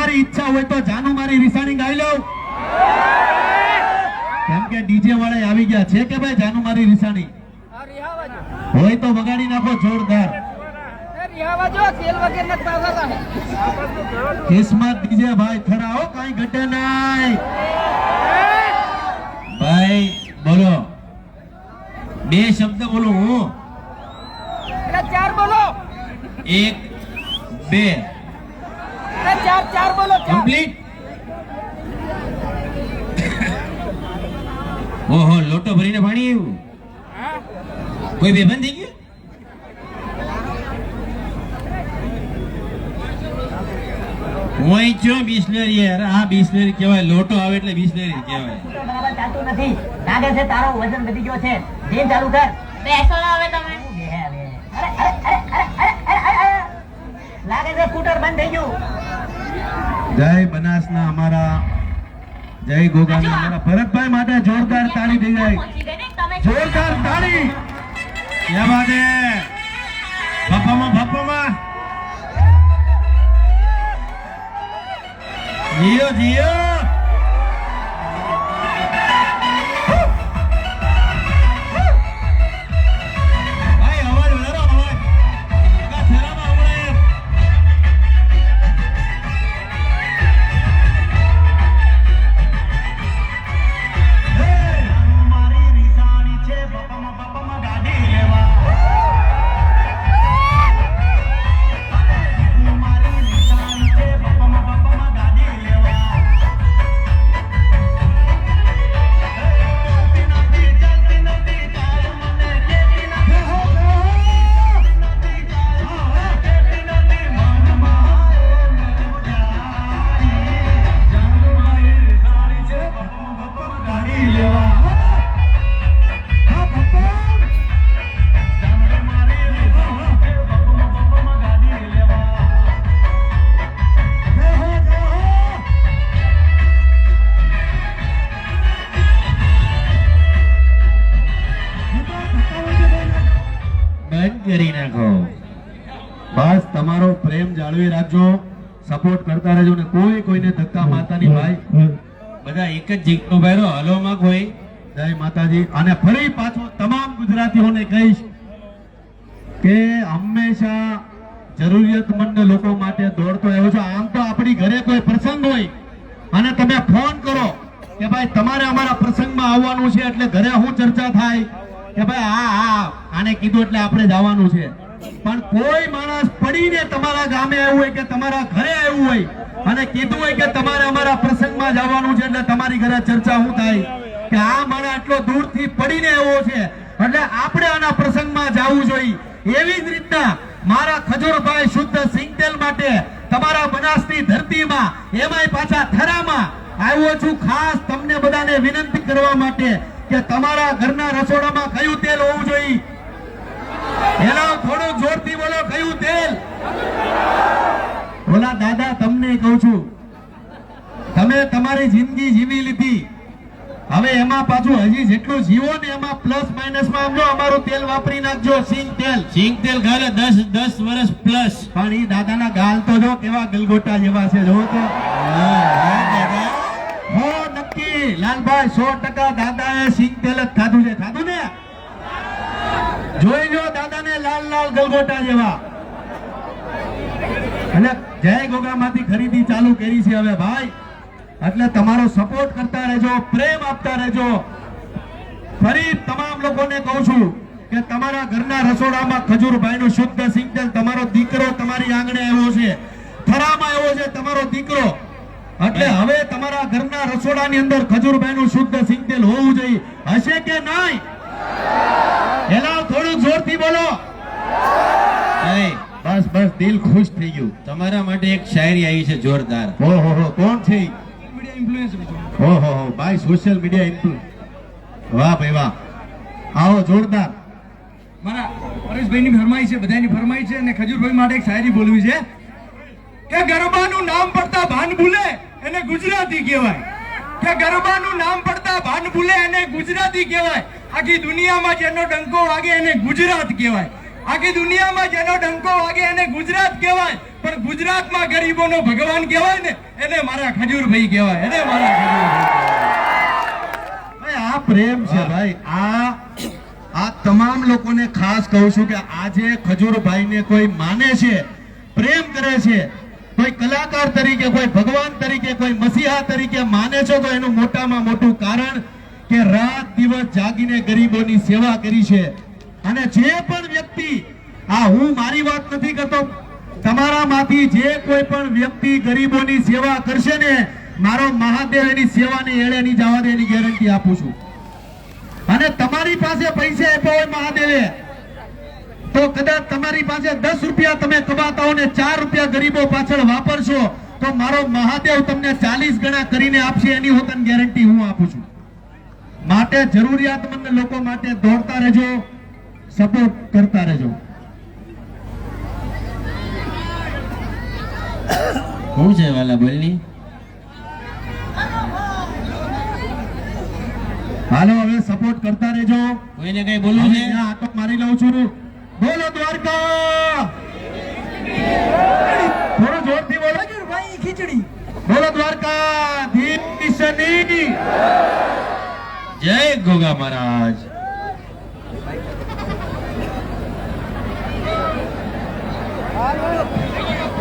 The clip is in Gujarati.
તમારી ઈચ્છા હોય તો જાનુ મારી રીસાણી ગાઈ લઉં, કેમ કે ડીજે વાળા આવી ગયા છે કે ભાઈ જાનુ મારી રીસાણી હોય તો વગાડી નાખો જોરદાર. કિસ્મત ડીજે ભાઈ ખરા હો, કઈ ઘટે નહીં ભાઈ. બોલો બે શબ્દ બોલો હું, 4 બોલો, 1 2 4 બોલો, કમ્પ્લીટ. ઓહો લોટો ભરીને પાણી આવ્યું, કોઈ બેભાન થઈ ગયું? ઓય ચો બિસ્લેરી યાર, આ બિસ્લેરી કહેવાય, લોટો આવે એટલે બિસ્લેરી કહેવાય. બરાબર ચાલતું નથી, લાગે છે તારો વજન વધી ગયો છે. જીમ ચાલુ કર. બેસો ના હવે તમે. અરે અરે અરે અરે અરે અરે લાગે છે સ્કૂટર બંધ થઈ ગયું. જય બનાસના અમારા, જય ગોગાના અમારા ભરતભાઈ માટે જોરદાર તાળી થઈ જાય, જોરદાર તાળી. ક્યાં વાત હે, બાપામાં જીઓ જીઓ. ભાઈ અવાજ વધારો, અવાજ થેરામાં હમણાં મારી રીસાણી છે, બાપામાં ગાડી લેવા. મારી રીસાણી છે, બાપામાં ગાડી લેવા. ચાલતી નથી કાય મને કેતી નથી, કેતી નથી મનમાં જાનુ મારી રીસાણી છે, બાપામાં ગાડી લેવા. બંધ કરી નાખો બસ. તમારો પ્રેમ જાળવી રાખજો, સપોર્ટ કરતા રહેજો ને કોઈ કોઈને ધક્કા માતાની ભાઈ બધા એક જ જીતનો ભાઈરો હલોમાં કોઈ. જય માતાજી. અને ફરી પાછો તમામ ગુજરાતીઓને કહીશ કે હંમેશા જરૂરિયાતમંદ લોકો માટે દોડતો આવ્યો છો. આમ તો આપણી ઘરે કોઈ પ્રસંગ હોય અને તમે ફોન કરો કે ભાઈ તમારે અમારા પ્રસંગમાં આવવાનું છે, એટલે ઘરે શું ચર્ચા થાય કે ભાઈ હા આને કીધું એટલે આપણે જવાનું છે. પણ કોઈ માણસ પડીને તમારા ગામે આવ્યું હોય કે તમારા ઘરે આવ્યું હોય અને કીધું હોય કે તમારે અમારા પ્રસંગમાં જવાનું છે, એટલે તમારી ઘરે ચર્ચા શું થાય કે આ માણસ આટલો દૂરથી પડીને આવ્યો છે એટલે આપણે આના પ્રસંગમાં જવું જોઈએ. એવી જ રીતના મારા ખજૂરભાઈ શુદ્ધ સિંગતેલ માટે તમારા બનાસની ધરતીમાં, એમાંય પાછા થરામાં આવ્યો છું ખાસ તમને બધાને વિનંતી કરવા માટે કે તમારા ઘરના રસોડામાં કયું તેલ હોવું જોઈએ? એનો થોડું જોરથી બોલો, કયું તેલ? બોલા દાદા તમને કહું છું, તમે તમારી જિંદગી જીવી લીધી, હવે એમાં પાછું હજી જેટલું જીવો ને એમાં પ્લસ માઇનસ માં સમજો અમારું તેલ વાપરી નાખજો. સિંગ તેલ ગાલે 10 વર્ષ પ્લસ. પણ ઈ દાદાના ગાલ તો જો કેવા ગલગોટા જેવા છે, જો તો હો નક્કી લાલભાઈ 100% દાદાએ સિંગ તેલ જ ખાધું છે. ખાધું ને? જોઈ લો દાદાને લાલ લાલ ગલગોટા જેવા. અને જય ગોગામાંથી ખરીદી ચાલુ કરી છે હવે ભાઈ, એટલે તમારો સપોર્ટ કરતા રહેજો, પ્રેમ આપતા રહેજો. ફરી તમામ લોકોને કહું છું કે તમારા ઘરના રસોડામાં ખજૂરભાઈનું શુદ્ધ સિંગતેલ, તમારો દીકરો તમારી આંગણે આવ્યો છે, થરામાં આવ્યો છે તમારો દીકરો, એટલે હવે તમારા ઘરના રસોડાની અંદર ખજૂરભાઈનું શુદ્ધ સિંગતેલ હોવું જોઈએ. હશે કે નહીં? એલા થોડું જોરથી બોલો. બસ બસ, દિલ ખુશ થઈ ગયું. તમારા માટે એક શાયરી આવી છે જોરદાર. ઓહો કોણ છે? ઓહો ભાઈ સોશિયલ મીડિયા ઇન્ફ્લુએન્સર. વાહ ભાઈ વાહ, આવો જોરદાર. મારા પરેશભાઈની ફરમાઈ છે, બધાની ફરમાઈ છે, અને ખજૂરભાઈ માટે એક શાયરી બોલવી છે કે ગરબાનું નામ પડતા ભાન ભૂલે એને ગુજરાતી કહેવાય, કે ગરબાનું નામ પડતા ભાન ભૂલે એને ગુજરાતી કહેવાય, આખી દુનિયામાં જેનો ડંકો વાગે એને ગુજરાત કહેવાય. આખી દુનિયામાં જેનો ડંકો વાગે એને ગુજરાત કહેવાય, પણ ગુજરાતમાં ગરીબોનો ભગવાન કહેવાય ને એને મારા ખજૂરભાઈ કહેવાય, એને મારા ખજૂરભાઈ. ભાઈ આ પ્રેમ છે ભાઈ. આ તમામ લોકોને ખાસ કહું છું કે આજે ખજૂરભાઈને કોઈ માને છે, પ્રેમ કરે છે, કોઈ કલાકાર તરીકે, કોઈ ભગવાન તરીકે, કોઈ મસીહા તરીકે માને છો, તો એનું મોટામાં મોટું કારણ કે રાત દિવસ જાગીને ગરીબોની સેવા કરી છે. અને જે પણ વ્યક્તિ, હું મારી વાત નથી કરતો, તમારામાંથી જે કોઈ પણ વ્યક્તિ ગરીબોની સેવા કરશે ને, મારો મહાદેવ એની સેવાની એળે નહીં જવા દે, એની ગેરંટી આપું છું. અને તમારી પાસે પૈસા આપ્યા હોય મહાદેવે, તો કદાચ તમારી પાસે 10 રૂપિયા તમે કમાતા હો ને 4 રૂપિયા ગરીબો પાછળ વાપરશો, તો મારો મહાદેવ તમને 40 ગણા કરીને આપશે, એની હોતન ગેરંટી હું આપું છું. માટે જરૂરિયાતમંદ લોકો માટે દોડતા રહેજો, સપોર્ટ કરતા રહેજો. શું છે વાલા બોલની? હાલો હવે સપોર્ટ કરતા રહેજો. કોઈને કઈ બોલવું છે? અહીંયા આટો મારી લઉં છું. બોલો દ્વારકા, થોડું જોરથી બોલો. ભાઈ ખીચડી. બોલો દ્વારકાધીશની જય ગોગા મહારાજ.